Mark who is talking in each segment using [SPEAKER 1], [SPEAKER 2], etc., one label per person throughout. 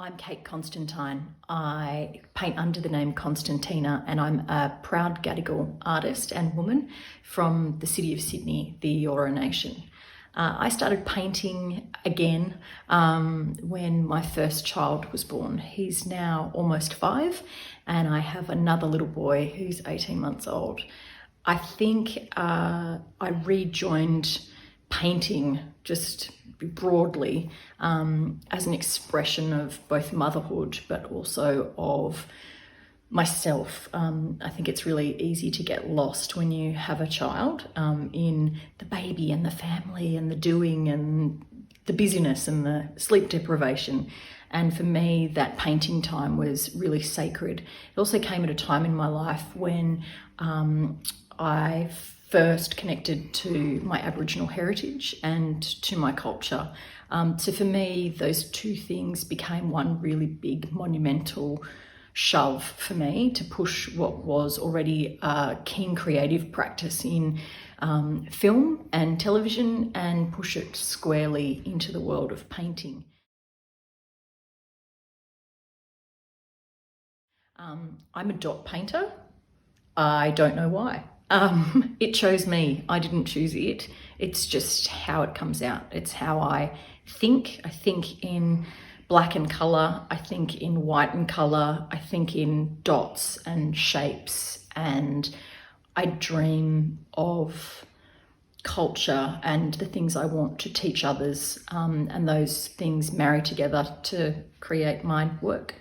[SPEAKER 1] I'm Kate Constantine. I paint under the name Konstantina, and I'm a proud Gadigal artist and woman from the city of Sydney, the Eora Nation. I started painting again when my first child was born. He's now almost 5, and I have another little boy who's 18 months old. I think I rejoined painting just broadly as an expression of both motherhood but also of myself. I think it's really easy to get lost when you have a child in the baby and the family and the doing and the busyness and the sleep deprivation. And for me, that painting time was really sacred. It also came at a time in my life when I first connected to my Aboriginal heritage and to my culture. So for me, those two things became one really big monumental shove for me to push what was already a keen creative practice in film and television and push it squarely into the world of painting. I'm a dot painter. I don't know why. It chose me. I didn't choose it. It's just how it comes out. It's how I think. I think in black and colour. I think in white and colour. I think in dots and shapes. And I dream of culture and the things I want to teach others. And those things marry together to create my work.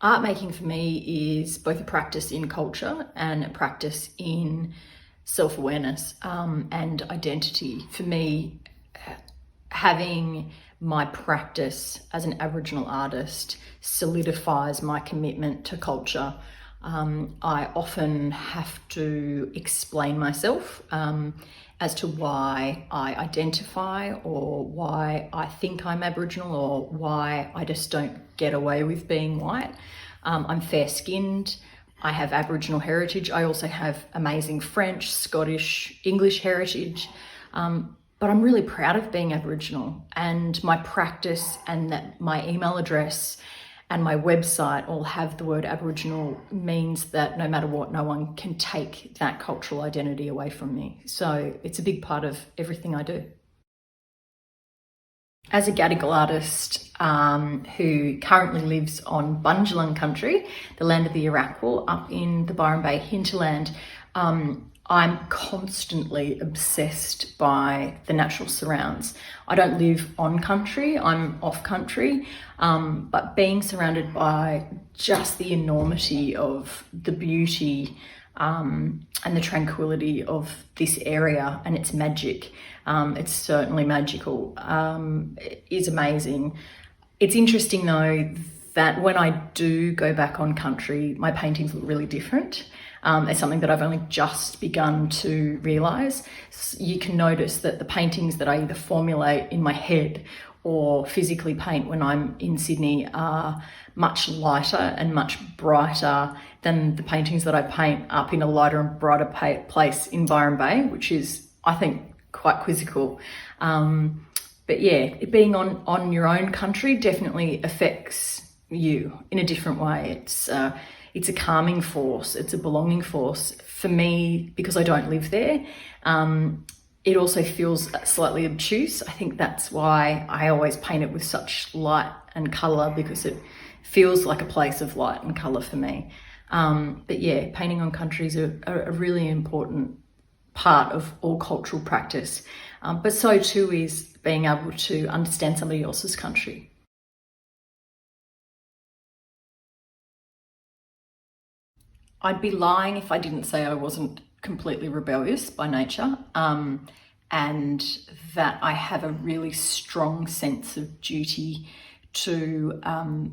[SPEAKER 1] Art making for me is both a practice in culture and a practice in self-awareness and identity. For me, having my practice as an Aboriginal artist solidifies my commitment to culture. I often have to explain myself as to why I identify or why I think I'm Aboriginal or why I just don't get away with being white. I'm fair-skinned. I have Aboriginal heritage. I also have amazing French, Scottish, English heritage. But I'm really proud of being Aboriginal, and my practice and that my email address and my website all have the word Aboriginal means that no matter what, no one can take that cultural identity away from me. So it's a big part of everything I do. As a Gadigal artist who currently lives on Bundjalung country, the land of the Arakwal up in the Byron Bay hinterland, I'm constantly obsessed by the natural surrounds. I don't live on country, I'm off country, but being surrounded by just the enormity of the beauty and the tranquility of this area and its magic, it's certainly magical, is amazing. It's interesting though that when I do go back on country, my paintings look really different. It's something that I've only just begun to realise. You can notice that the paintings that I either formulate in my head or physically paint when I'm in Sydney are much lighter and much brighter than the paintings that I paint up in a lighter and brighter place in Byron Bay, which is, I think, quite quizzical. But yeah, being on your own country definitely affects you in a different way. It's a calming force, it's a belonging force. For me, because I don't live there, it also feels slightly obtuse. I think that's why I always paint it with such light and colour, because it feels like a place of light and colour for me. But yeah, painting on country is a really important part of all cultural practice. But so too is being able to understand somebody else's country. I'd be lying if I didn't say I wasn't completely rebellious by nature, and that I have a really strong sense of duty to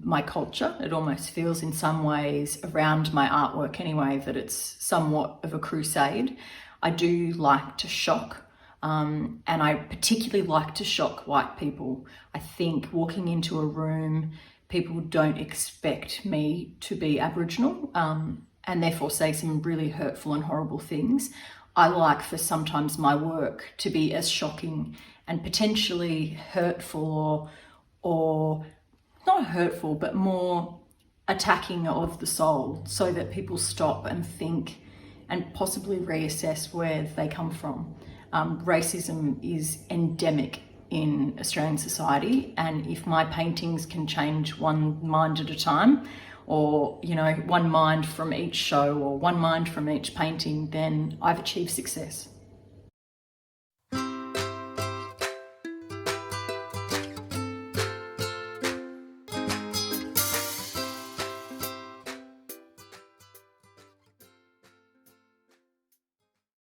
[SPEAKER 1] my culture. It almost feels in some ways, around my artwork anyway, that it's somewhat of a crusade. I do like to shock, and I particularly like to shock white people. I think walking into a room, people don't expect me to be Aboriginal, and therefore say some really hurtful and horrible things. I like for sometimes my work to be as shocking and potentially hurtful, or not hurtful, but more attacking of the soul, so that people stop and think and possibly reassess where they come from. Racism is endemic in Australian society, and if my paintings can change one mind at a time, or one mind from each show or one mind from each painting, then I've achieved success.